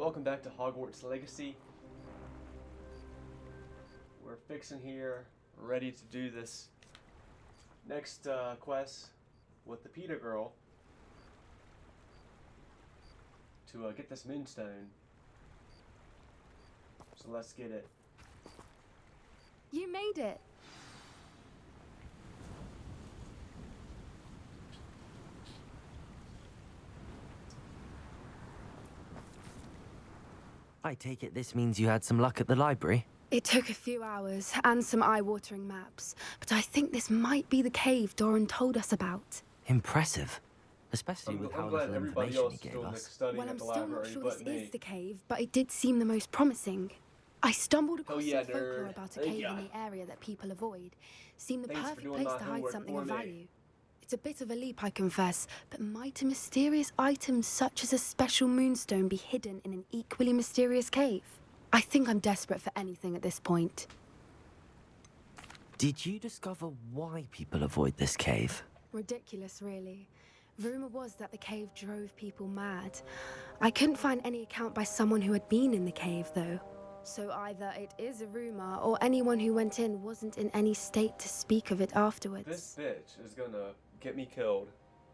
welcome back to Hogwarts Legacy. We're fixing here, ready to do this next quest with the Peter girl to get this moonstone. So let's get it. You made it. I take it this means you had some luck at the library? It took a few hours and some eye-watering maps, but I think this might be the cave Doran told us about. Impressive. Especially with how glad little everybody information else he is gave doing the us. studying Well, at I'm the still not library, sure but this me. is the cave, but it did seem the most promising. I stumbled across yeah, some folklore nerd. about a Thank cave ya. in the area that people avoid. Seemed the Thanks for perfect doing place my to hide homework something for of me. value. It's a bit of a leap, I confess, but might a mysterious item such as a special moonstone be hidden in an equally mysterious cave? I think I'm desperate for anything at this point. Did you discover why people avoid this cave? Ridiculous, really. Rumor was that the cave drove people mad. I couldn't find any account by someone who had been in the cave, though. So either it is a rumor, or anyone who went in wasn't in any state to speak of it afterwards. This bitch is gonna get me killed,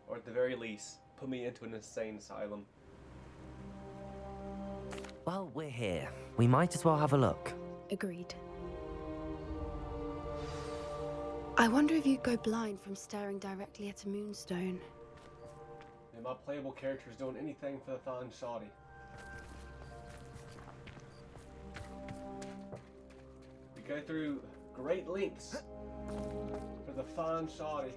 or at the very least, put me into an insane asylum. Well, we're here. We might as well have a look. Agreed. I wonder if you'd go blind from staring directly at a moonstone. And my playable character is doing anything for the fine shoddy. We go through great lengths for the fine shoddy.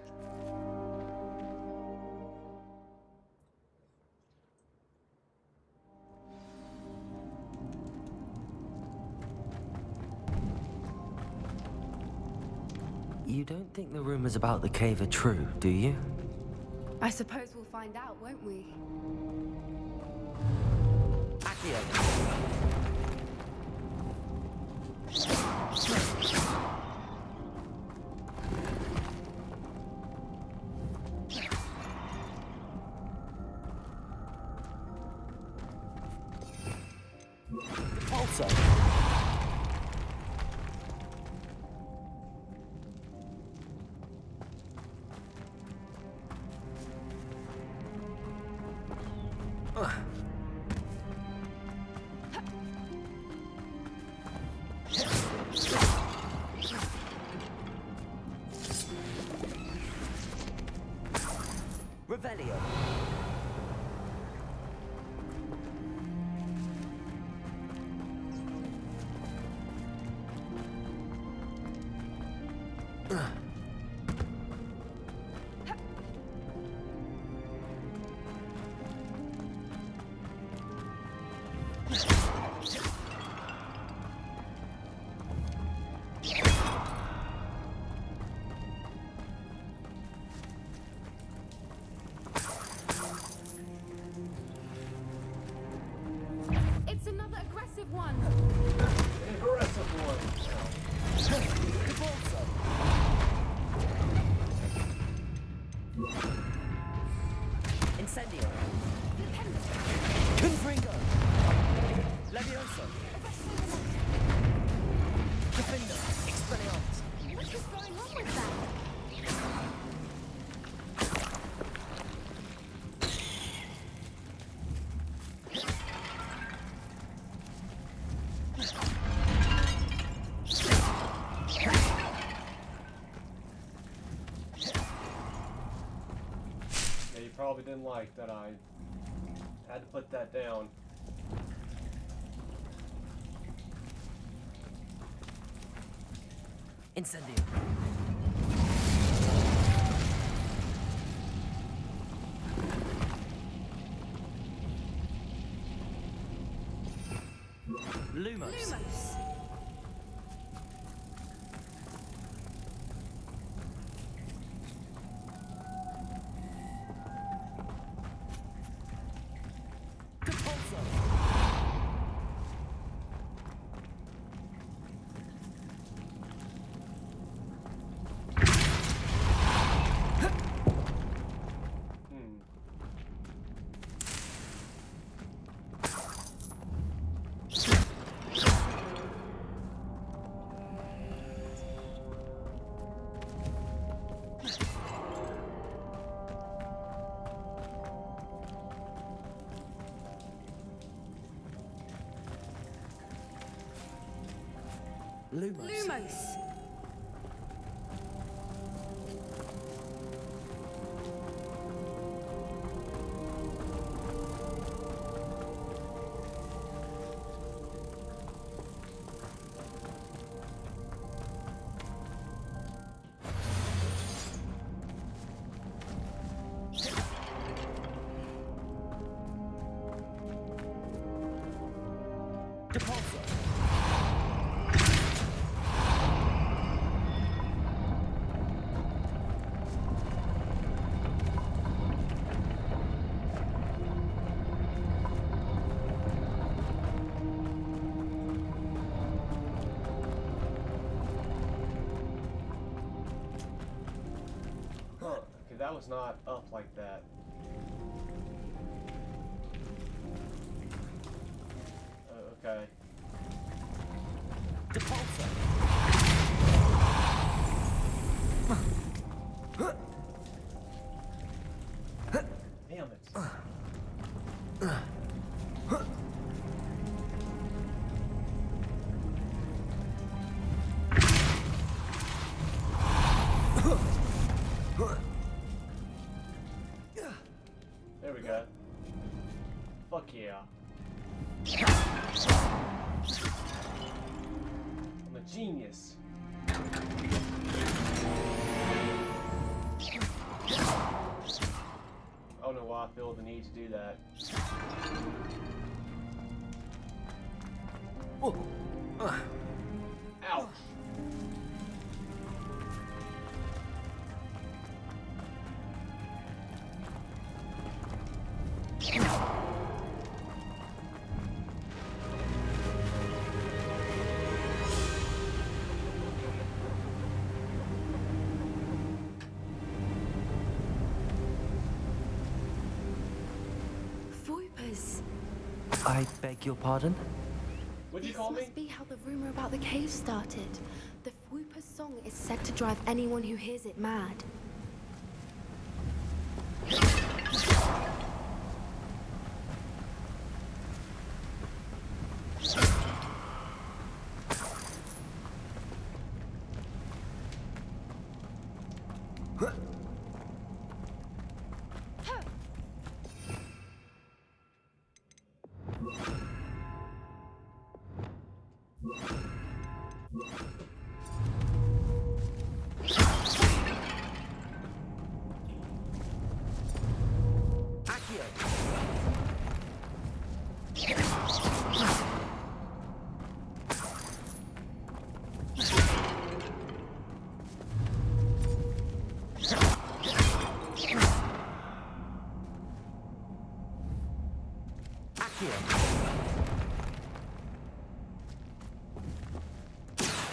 You don't think the rumors about the cave are true, do you? I suppose we'll find out, won't we? Also. Revelio. It's another aggressive one! Aggressive one! Incendio. Confringo. Levioso. Defender. Expelliarmus. What is going on with that? Yeah, you probably didn't like that I had to put that down. Incendio. Lumos. Lumos! Lumos. Lumos! Depulsor. Huh. Okay, that was not up like that. Okay. Depulsor. Damn it. There we go. Fuck yeah. I'm a genius. I don't know why I feel the need to do that. Ouch. Voipers! I beg your pardon? What'd you This call me? must be how the rumor about the cave started. The Voipers song is said to drive anyone who hears it mad.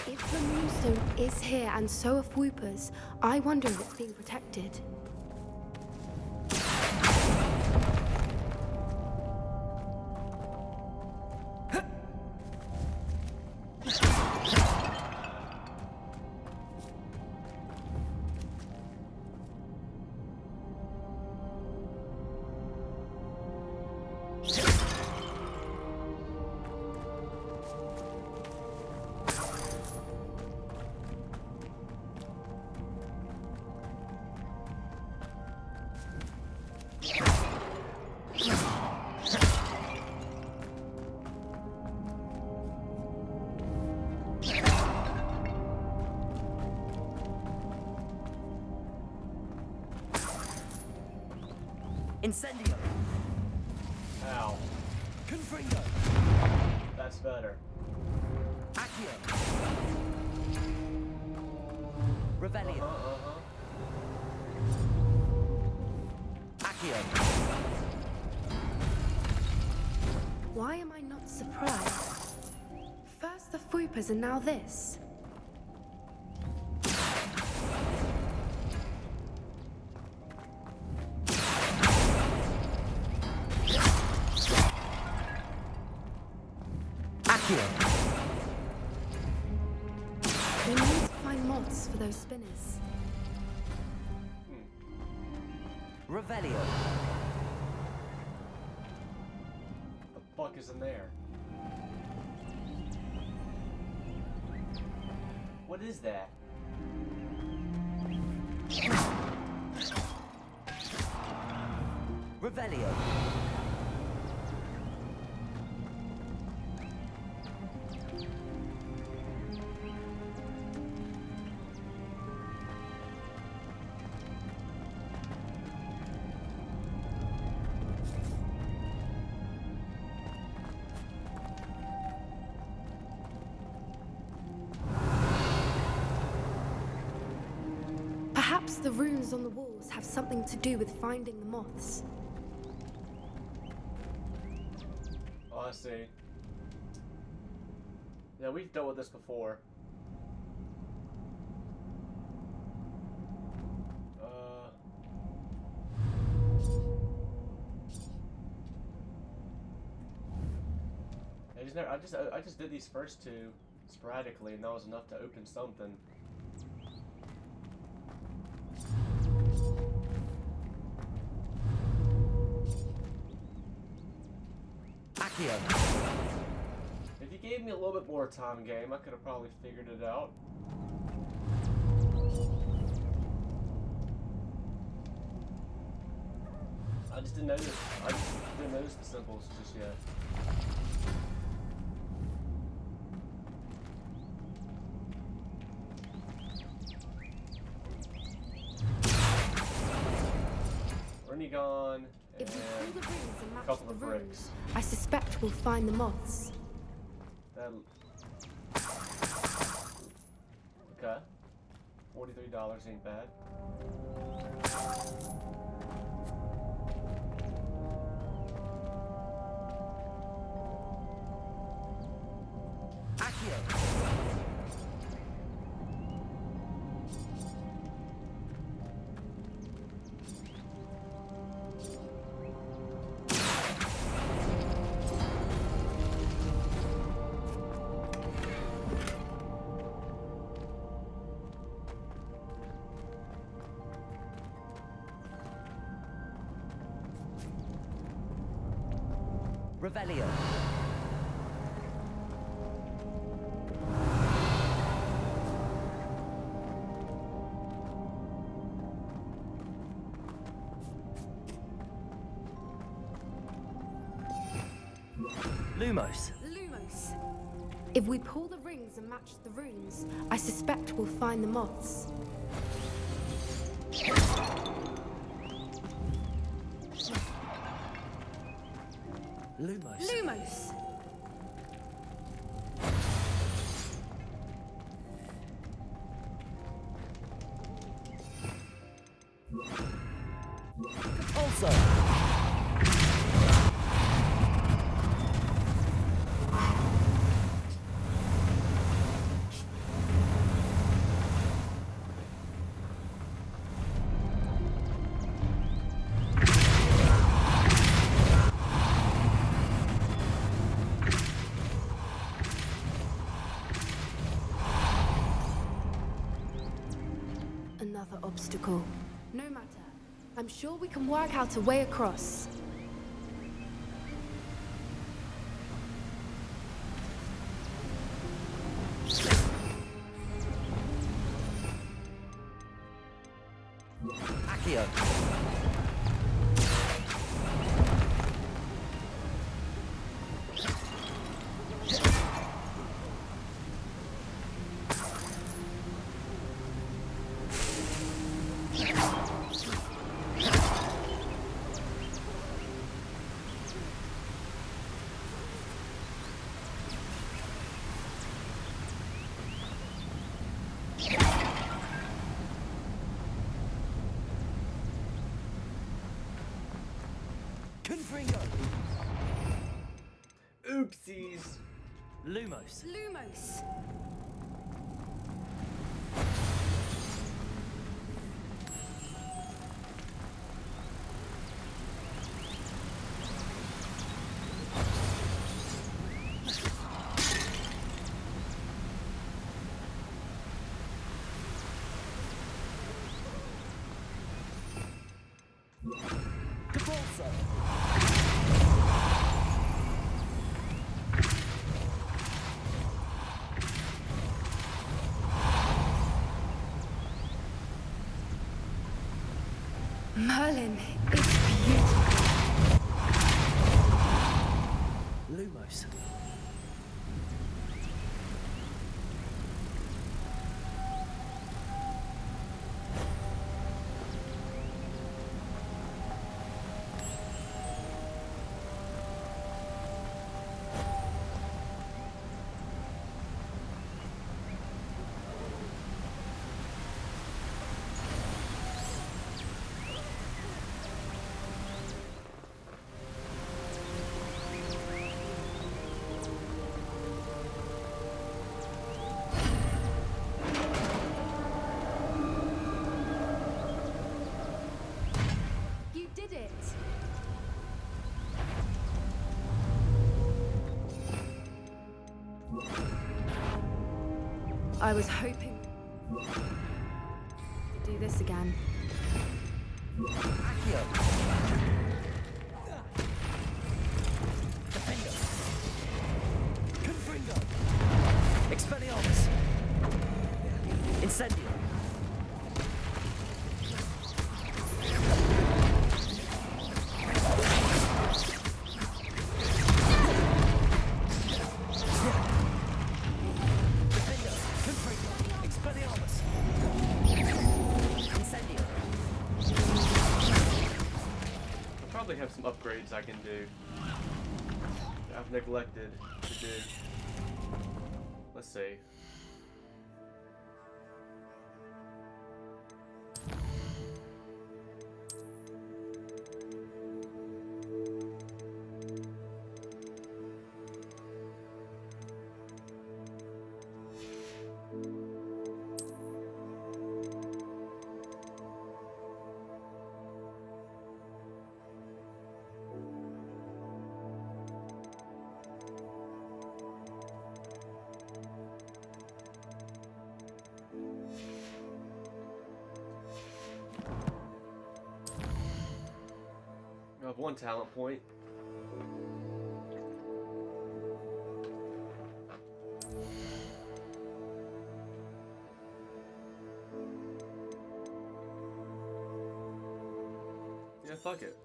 If the moonstone is here and so are Voipers, I wonder if it's being protected. Incendio. Ow. Confringo. That's better. Accio. Revelio. Accio. Why am I not surprised? First the Voipers and now this. We need to find moths for those spinners. Revelio. The fuck is in there? What is that? Revelio. Perhaps the runes on the walls have something to do with finding the moths. Oh, I see. Yeah, we've dealt with this before. I just did these first two sporadically, and that was enough to open something. Accio. If you gave me a little bit more time, game, I could have probably figured it out. I just didn't notice. I just didn't notice the symbols just yet. Renegon If we pull the rings and match couple the of runes, bricks. I suspect we'll find the moths. That. Okay. $43 ain't bad. Accio. Revelio. Lumos. Lumos. If we pull the rings and match the runes, I suspect we'll find the moths. Lumos. Lumos! Also. Another obstacle. No matter. I'm sure we can work out a way across. Accio. Confringo. Oopsies. Lumos. Lumos! Debolsa. Merlin, it's beautiful. Lumos. You did it. I was hoping to do this again. Defender. Confringo. Expelliarmus. Incendio. Probably have some upgrades I can do that I've neglected to do. Let's see. I have one talent point. Yeah, fuck it.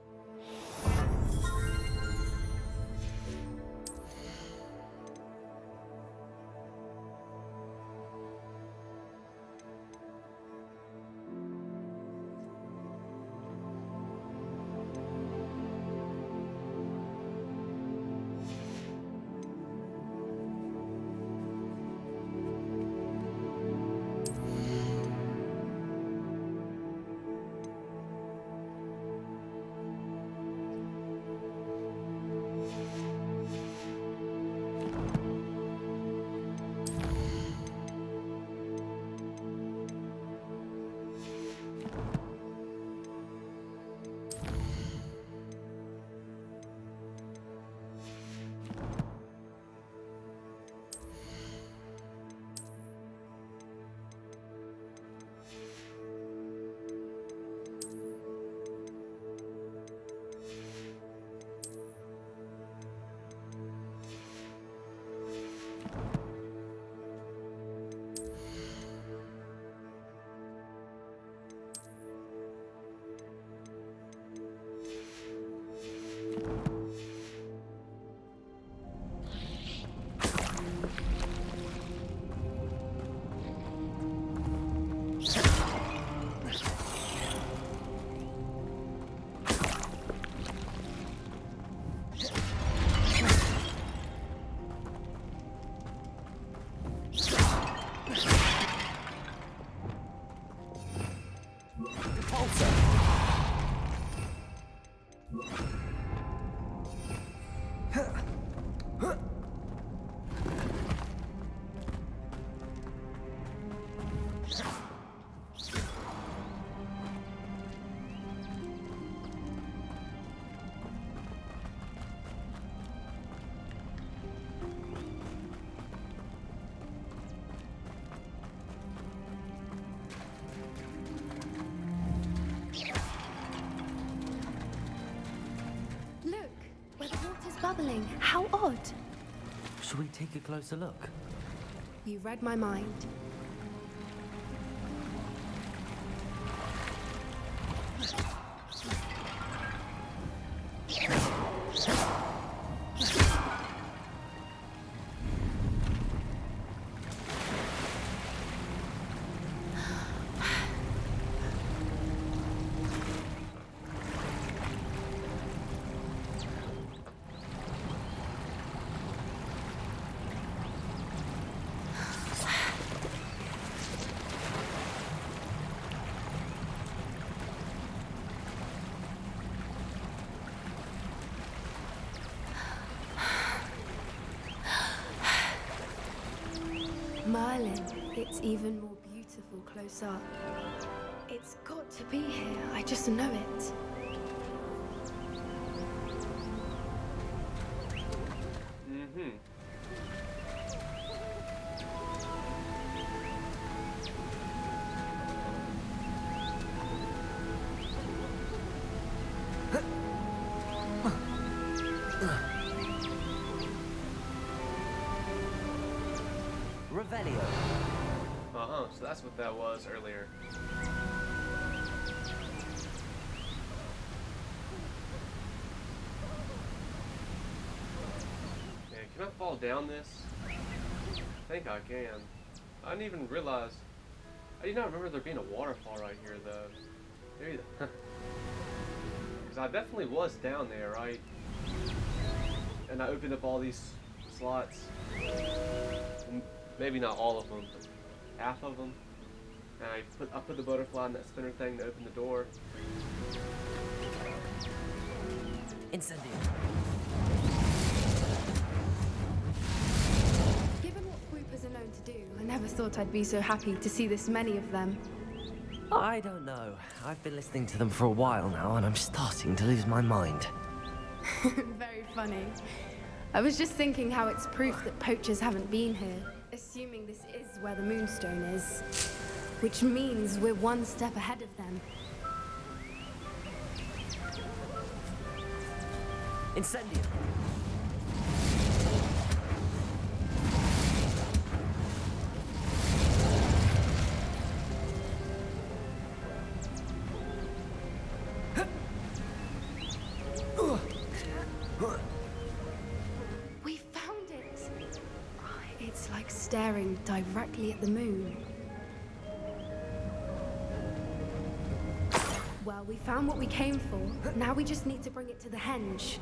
Bubbling. How odd. Should we take a closer look? You read my mind. Merlin. It's even more beautiful close up. It's got to be here. I just know it. Mm-hmm. Revelio. Uh-huh, so that's what that was earlier. Man, can I fall down this? I think I can. I didn't even realize. I did not remember there being a waterfall right here, though. Maybe because I definitely was down there, right? And I opened up all these slots. Maybe not all of them, but half of them. And I put the butterfly in that spinner thing to open the door. Incendio. Given what swoopers are known to do, I never thought I'd be so happy to see this many of them. I don't know. I've been listening to them for a while now, and I'm starting to lose my mind. Very funny. I was just thinking how it's proof that poachers haven't been here, assuming this is where the Moonstone is. Which means we're one step ahead of them. Incendio. We found it! It's like staring directly at the moon. Well, we found what we came for. Now we just need to bring it to the henge.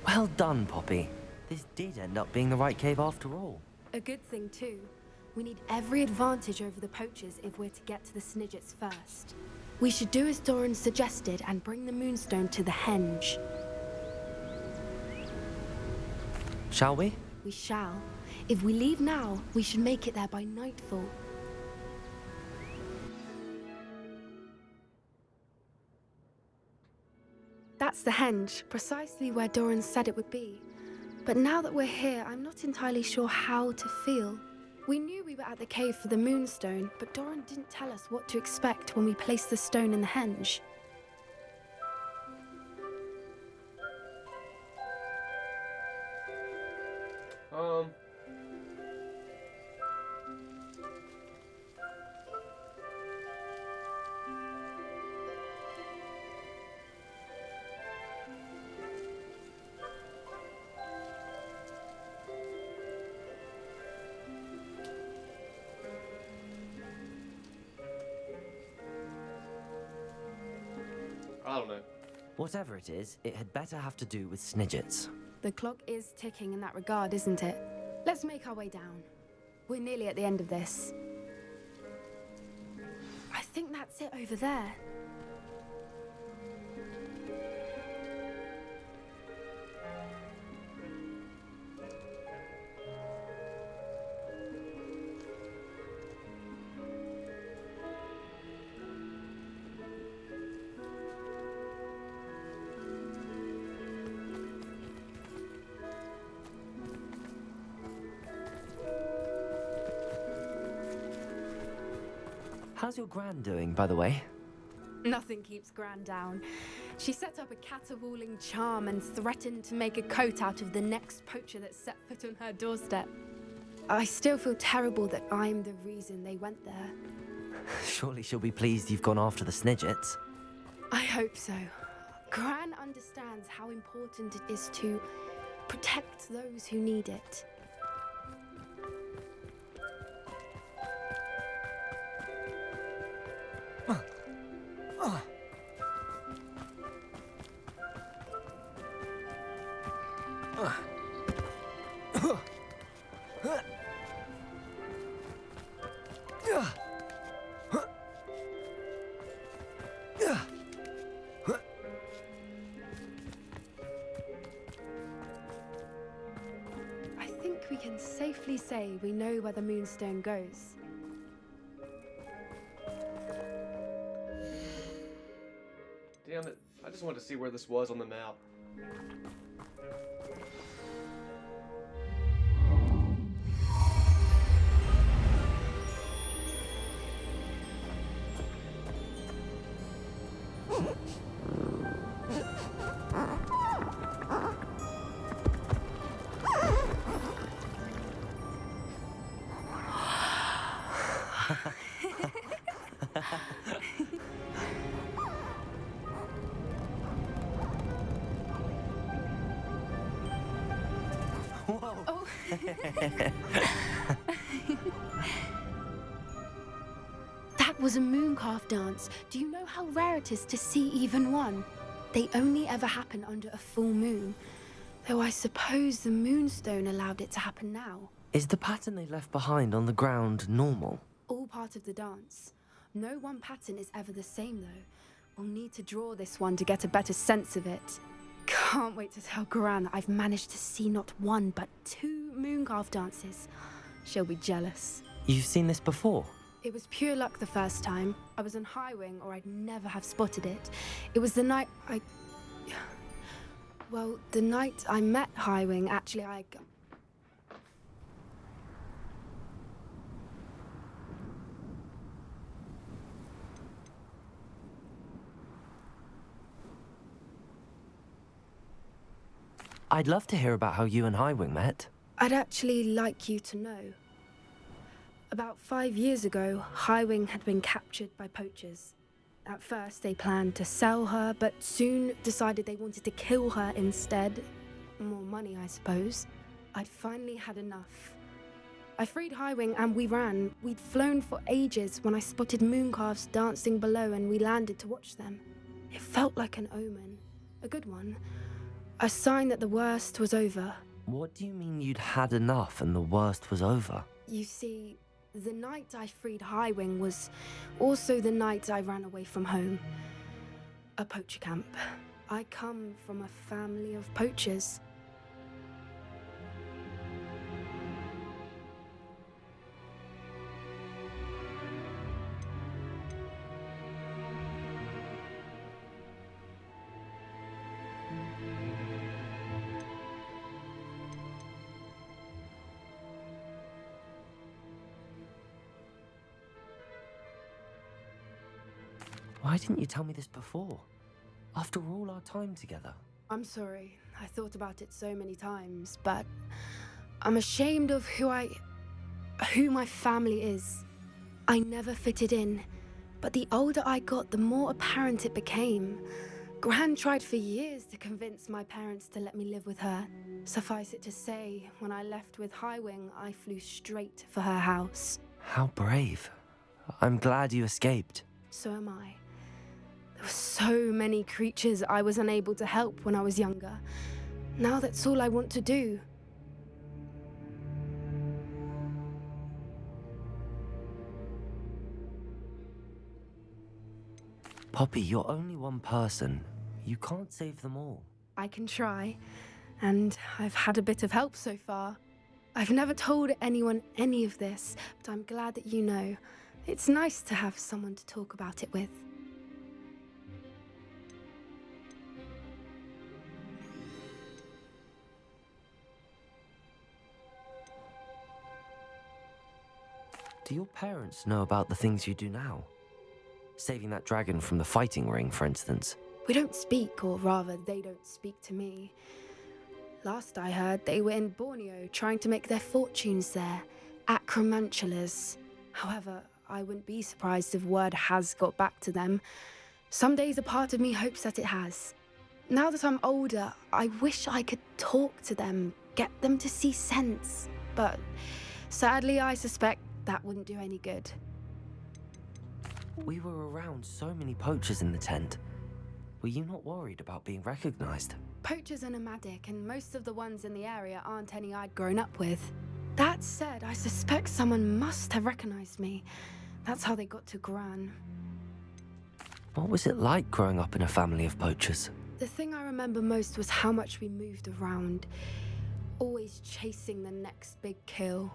Well done, Poppy. This did end up being the right cave after all. A good thing, too. We need every advantage over the poachers if we're to get to the Snidgets first. We should do as Doran suggested and bring the Moonstone to the henge. Shall we? We shall. If we leave now, we should make it there by nightfall. That's the henge, precisely where Doran said it would be. But now that we're here, I'm not entirely sure how to feel. We knew we were at the cave for the Moonstone, but Doran didn't tell us what to expect when we placed the stone in the henge. I don't know. Whatever it is, it had better have to do with Snidgets. The clock is ticking in that regard, isn't it? Let's make our way down. We're nearly at the end of this. I think that's it over there. How's your Gran doing, by the way? Nothing keeps Gran down. She set up a caterwauling charm and threatened to make a coat out of the next poacher that set foot on her doorstep. I still feel terrible that I'm the reason they went there. Surely she'll be pleased you've gone after the Snidgets. I hope so. Gran understands how important it is to protect those who need it. safely say we know where the moonstone goes. Damn it. I just wanted to see where this was on the map. Oh. That was a mooncalf dance. Do you know how rare it is to see even one? They only ever happen under a full moon. Though I suppose the moonstone allowed it to happen now. Is the pattern they left behind on the ground normal? All part of the dance. No one pattern is ever the same, though. We'll need to draw this one to get a better sense of it. Can't wait to tell Gran that I've managed to see not one, but 2 mooncalf dances. She'll be jealous. You've seen this before? It was pure luck the first time. I was on Highwing, or I'd never have spotted it. It was the night Well, the night I met Highwing, actually, I'd love to hear about how you and Highwing met. I'd actually like you to know. About 5 years ago, Highwing had been captured by poachers. At first, they planned to sell her, but soon decided they wanted to kill her instead. More money, I suppose. I'd finally had enough. I freed Highwing and we ran. We'd flown for ages when I spotted mooncalves dancing below and we landed to watch them. It felt like an omen. A good one. A sign that the worst was over. What do you mean you'd had enough and the worst was over? You see, the night I freed Highwing was also the night I ran away from home. A poacher camp. I come from a family of poachers. Why didn't you tell me this before? After all our time together. I'm sorry. I thought about it so many times, but I'm ashamed of who my family is. I never fitted in, but the older I got, the more apparent it became. Gran tried for years to convince my parents to let me live with her. Suffice it to say, when I left with Highwing, I flew straight for her house. How brave. I'm glad you escaped. So am I. There were so many creatures I was unable to help when I was younger. Now that's all I want to do. Poppy, you're only one person. You can't save them all. I can try, and I've had a bit of help so far. I've never told anyone any of this, but I'm glad that you know. It's nice to have someone to talk about it with. Do your parents know about the things you do now? Saving that dragon from the fighting ring, for instance. We don't speak, or rather, they don't speak to me. Last I heard, they were in Borneo trying to make their fortunes there, acromantulas. However, I wouldn't be surprised if word has got back to them. Some days a part of me hopes that it has. Now that I'm older, I wish I could talk to them, get them to see sense. But sadly, I suspect that wouldn't do any good. We were around so many poachers in the tent. Were you not worried about being recognized? Poachers are nomadic, and most of the ones in the area aren't any I'd grown up with. That said, I suspect someone must have recognized me. That's how they got to Gran. What was it like growing up in a family of poachers? The thing I remember most was how much we moved around. always chasing the next big kill.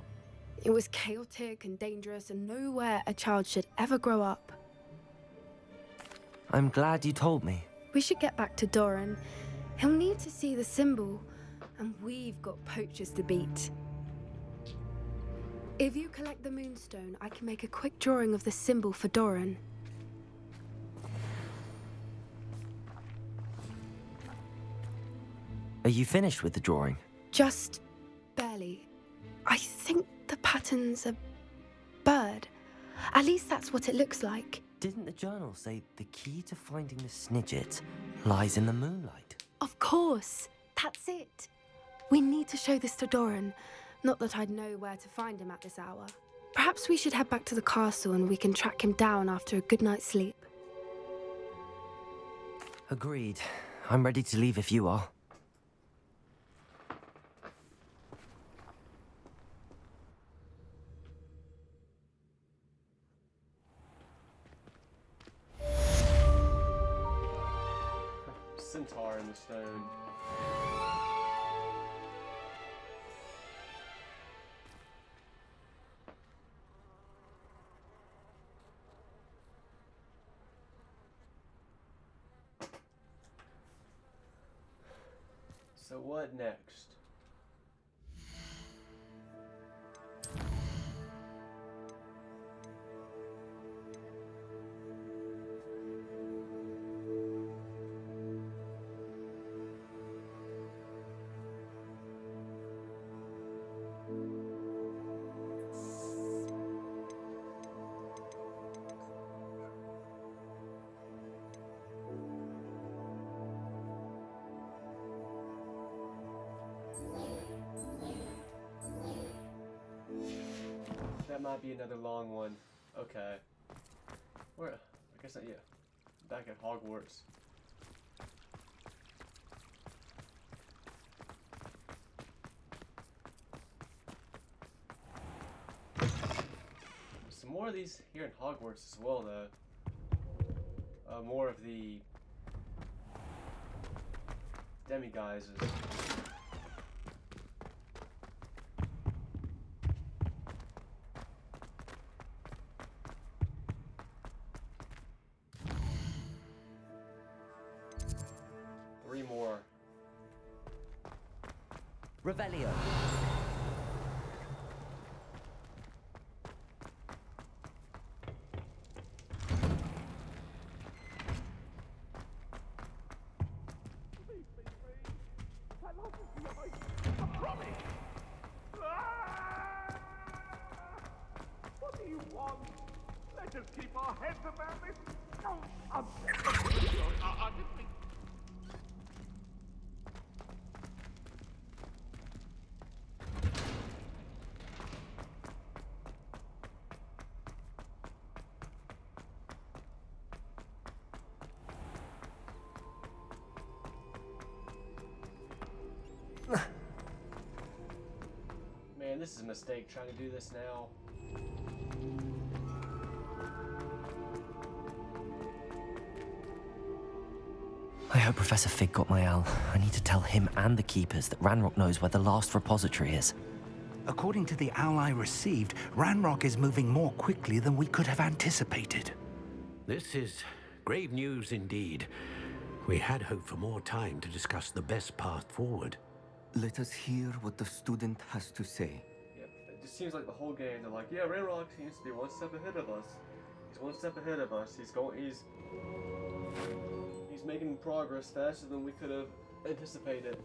It was chaotic and dangerous and nowhere a child should ever grow up. I'm glad you told me. We should get back to Doran. He'll need to see the symbol, and we've got poachers to beat. If you collect the moonstone, I can make a quick drawing of the symbol for Doran. Are you finished with the drawing? Just barely. I think the pattern's a bird. At least that's what it looks like. Didn't the journal say the key to finding the Snidget lies in the moonlight? Of course. That's it. We need to show this to Doran. Not that I'd know where to find him at this hour. Perhaps we should head back to the castle and we can track him down after a good night's sleep. Agreed. I'm ready to leave if you are. Centaur in the stone. So what next? That might be another long one. Okay. Where? I guess not. Yeah. Back at Hogwarts. Some more of these here in Hogwarts as well, though. More of the demiguises. 3 more. Revelio. What do you want? Let us keep our heads about this. Oh, I didn't think. Man, this is a mistake trying to do this now. I hope Professor Fig got my owl. I need to tell him and the keepers that Ranrock knows where the last repository is. According to the owl I received, Ranrock is moving more quickly than we could have anticipated. This is grave news indeed. We had hoped for more time to discuss the best path forward. Let us hear what the student has to say. Yep, it just seems like the whole game, they're like, yeah, Ranrock seems to be one step ahead of us. He's one step ahead of us. He's making progress faster than we could have anticipated.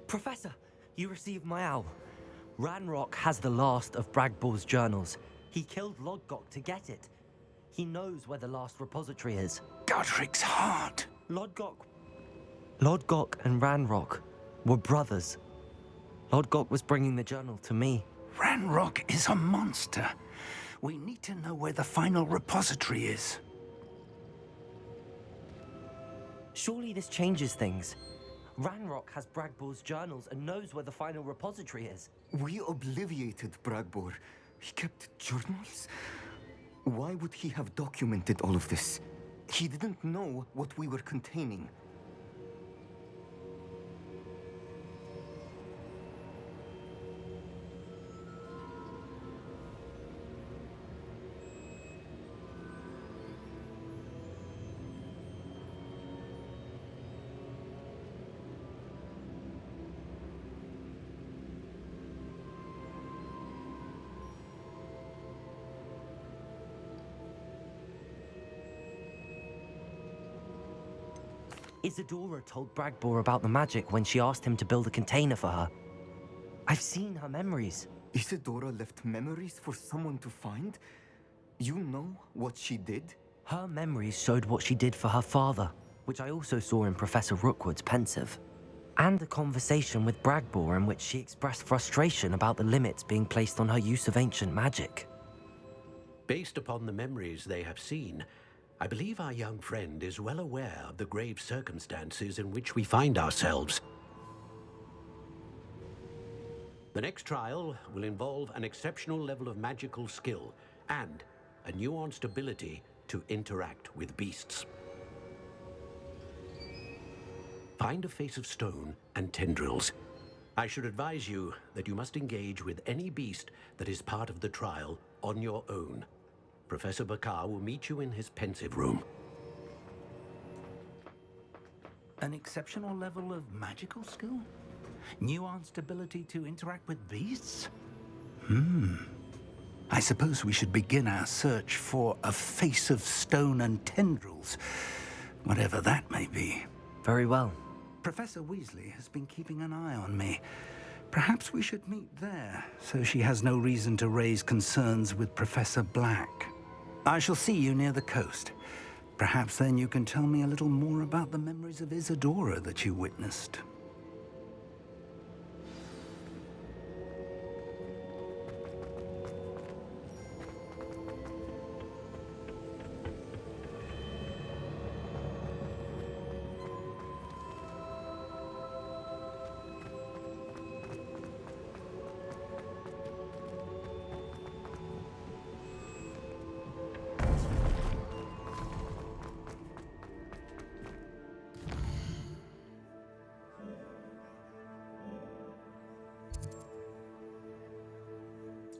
Professor, you received my owl. Ranrock has the last of Bragbor's journals. He killed Lodgok to get it. He knows where the last repository is. Godric's heart! Lodgok and Ranrock were brothers. Lodgok was bringing the journal to me. Ranrock is a monster. We need to know where the final repository is. Surely this changes things. Ranrock has Bragbor's journals and knows where the final repository is. We obliviated Bragbor. He kept journals? Why would he have documented all of this? He didn't know what we were containing. Isadora told Bragbor about the magic when she asked him to build a container for her. I've seen her memories. Isadora left memories for someone to find? You know what she did? Her memories showed what she did for her father, which I also saw in Professor Rookwood's pensive. And a conversation with Bragbor in which she expressed frustration about the limits being placed on her use of ancient magic. Based upon the memories they have seen, I believe our young friend is well aware of the grave circumstances in which we find ourselves. The next trial will involve an exceptional level of magical skill and a nuanced ability to interact with beasts. Find a face of stone and tendrils. I should advise you that you must engage with any beast that is part of the trial on your own. Professor Bakar will meet you in his pensive room. An exceptional level of magical skill? Nuanced ability to interact with beasts? I suppose we should begin our search for a face of stone and tendrils, whatever that may be. Very well. Professor Weasley has been keeping an eye on me. Perhaps we should meet there, so she has no reason to raise concerns with Professor Black. I shall see you near the coast. Perhaps then you can tell me a little more about the memories of Isadora that you witnessed.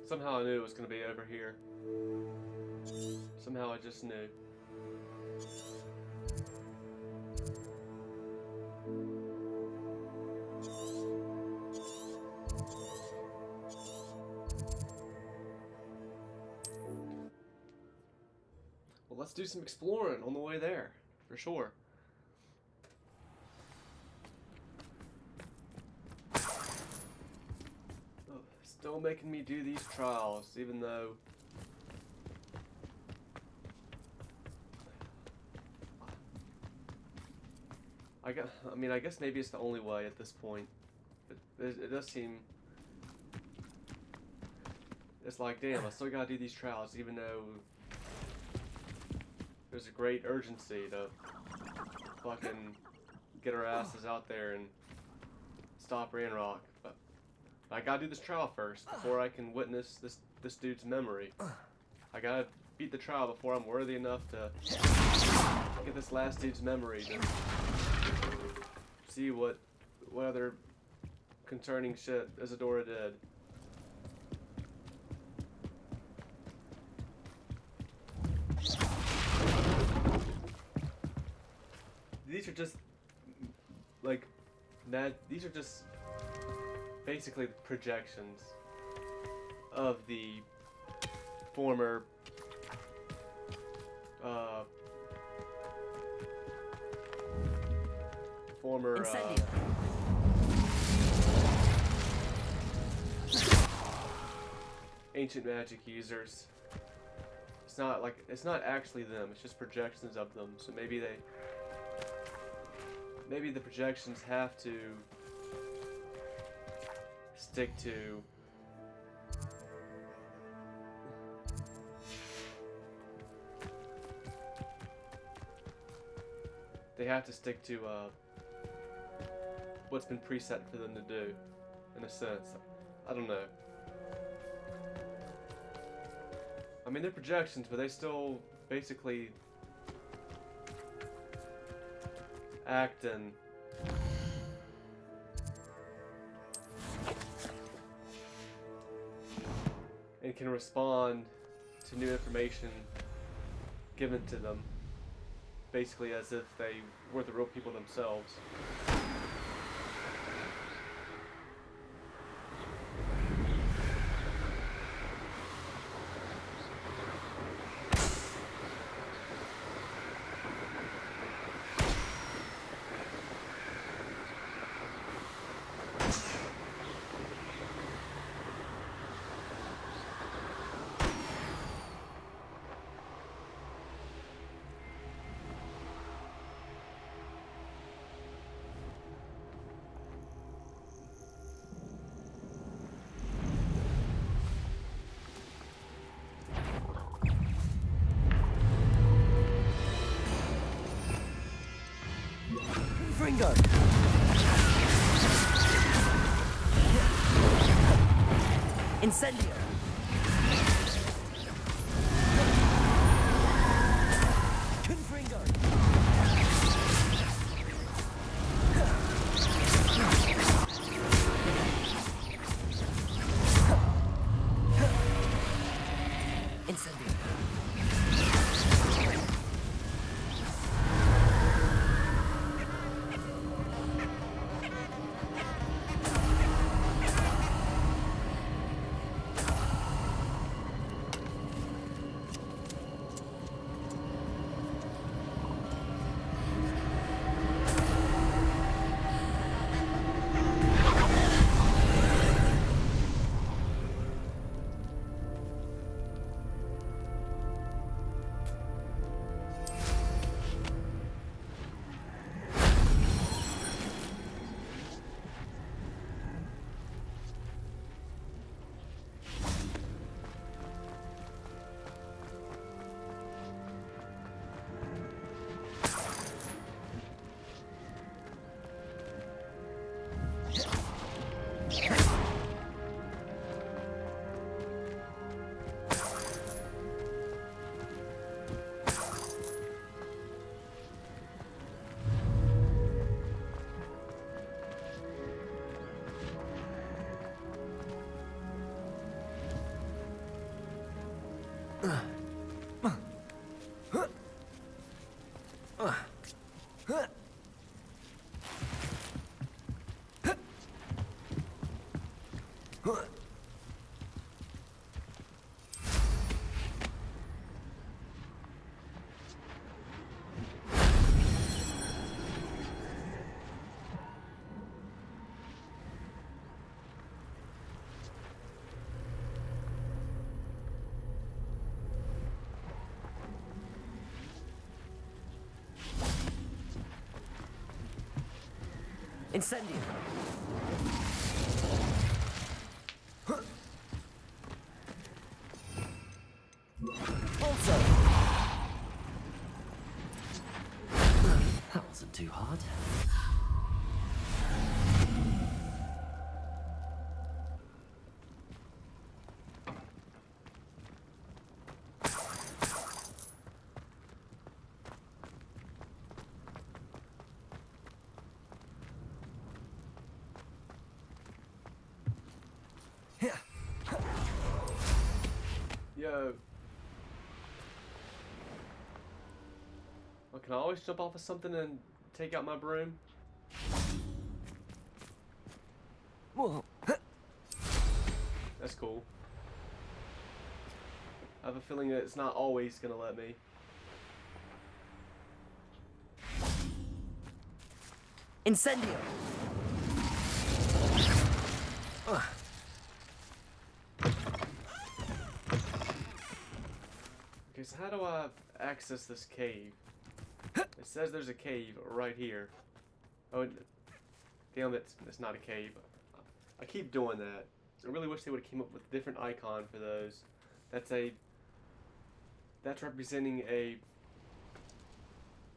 Somehow I knew it was going to be over here. Somehow I just knew. Well, let's do some exploring on the way there, for sure. Still making me do these trials, even though I guess maybe it's the only way at this point. It does seem, it's like, damn, I still gotta do these trials, even though there's a great urgency to fucking get our asses out there and stop Ranrock. But I gotta do this trial first before I can witness this dude's memory. I gotta beat the trial before I'm worthy enough to get this last dude's memory to see what other concerning shit Isadora did. These are just like these are just basically projections of the former ancient magic users. It's not actually them, it's just projections of them. So maybe the projections have to stick to what's been preset for them to do, in a sense. I don't know. I mean, they're projections, but they still basically act and can respond to new information given to them, basically as if they were the real people themselves. Incendio! Confringo! Incendio! Incendio! Also! That wasn't too hard. Yo. Well, can I always jump off of something and take out my broom? Whoa. That's cool. I have a feeling that it's not always gonna let me. Incendio! Okay, so how do I access this cave? It says there's a cave right here. Oh, damn it, it's not a cave. I keep doing that. I really wish they would have came up with a different icon for those. That's representing a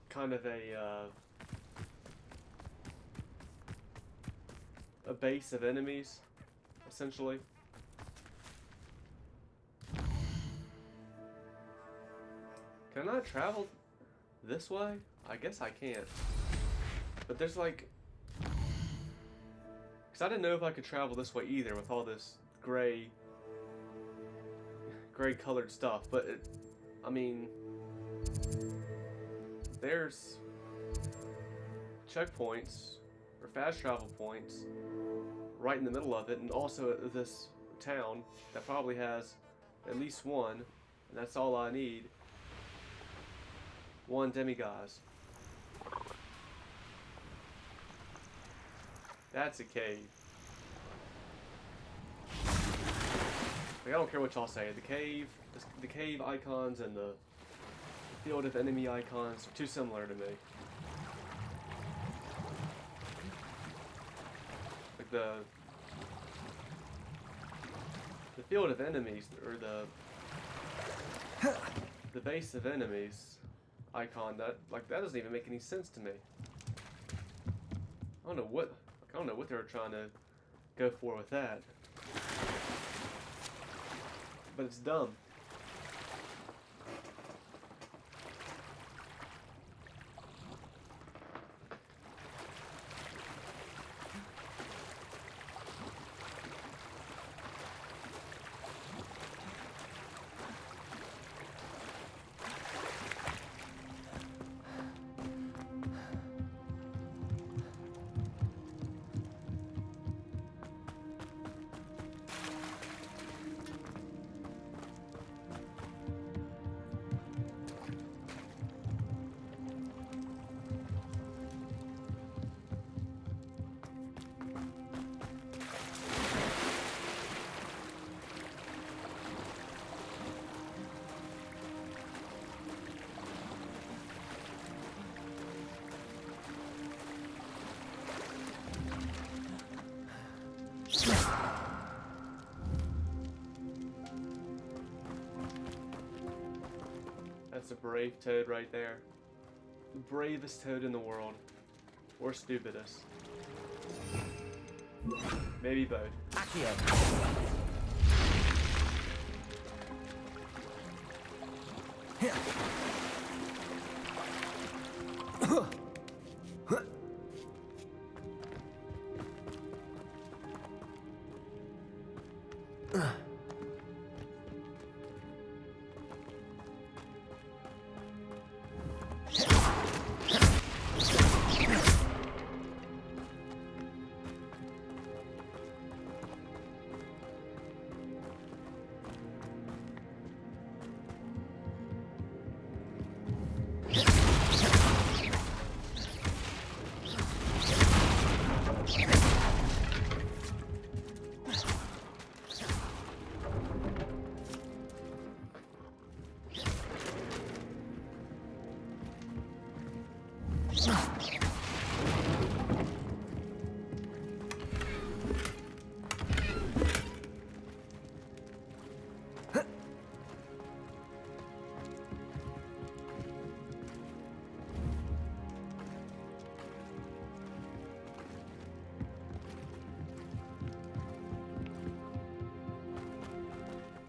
kind of a base of enemies, essentially. Can I travel this way? I guess I can't. But there's like... Because I didn't know if I could travel this way either with all this gray colored stuff. But, I mean... There's checkpoints, or fast travel points, right in the middle of it. And also this town that probably has at least one. And that's all I need. One demiguise. That's a cave. Like, I don't care what y'all say. The cave icons and the field of enemy icons are too similar to me. Like the field of enemies, or the base of enemies icon, that doesn't even make any sense to me. I don't know what they were trying to go for with that. but it's dumb. That's a brave toad right there. The bravest toad in the world. Or stupidest. Maybe both. Accio.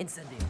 Incendio.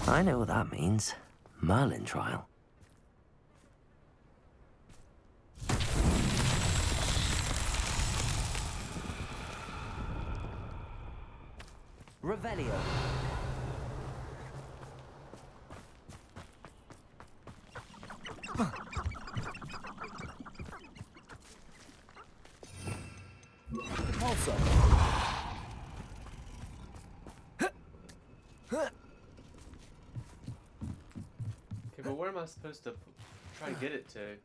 I know what that means. Merlin trial. Revelio. Also. Okay, but where am I supposed to try and get it to?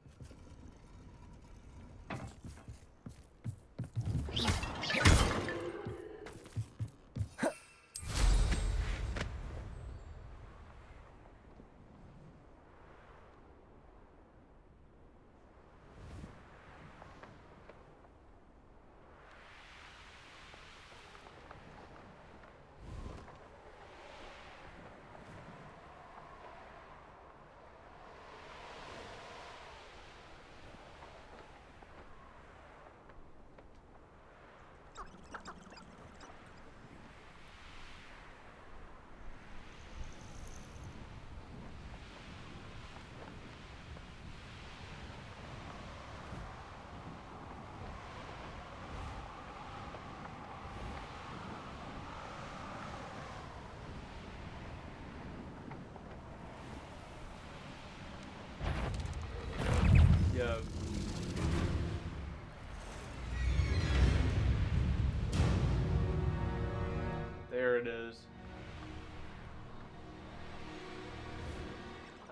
There it is.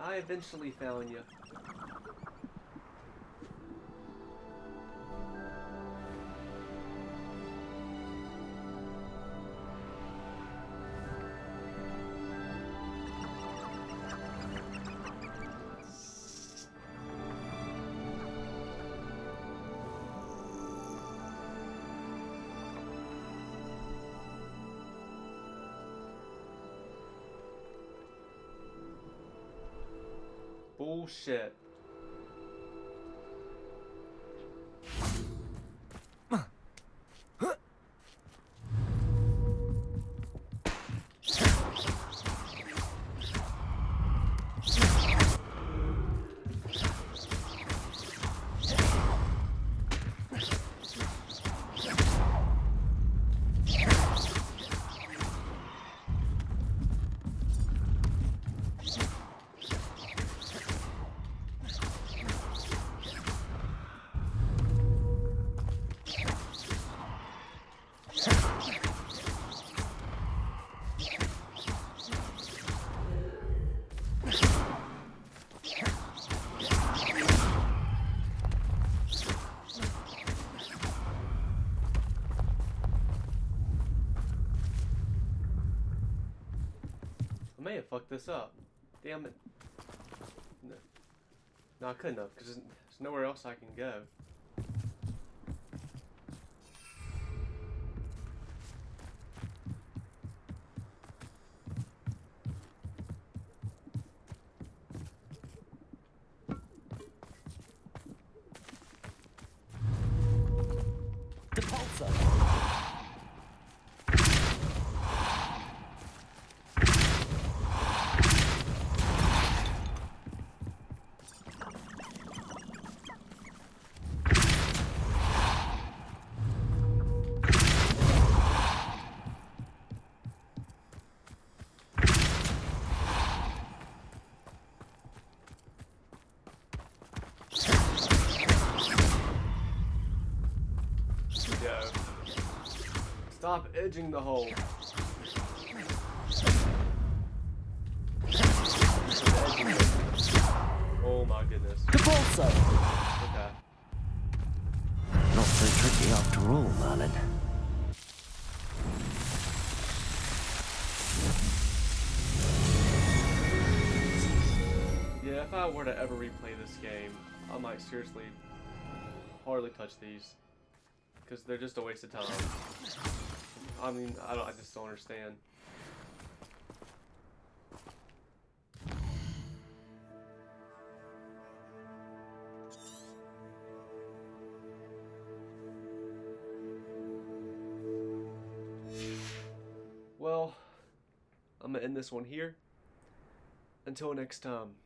I eventually found you. Bullshit. I may have fucked this up. Damn it. No, I couldn't have, because there's nowhere else I can go. Stop edging the hole. Oh my goodness. Okay. Not so tricky after all, Merlin. Yeah, if I were to ever replay this game, I might seriously hardly touch these. Because they're just a waste of time. I mean, I just don't understand. Well, I'm gonna end this one here. Until next time.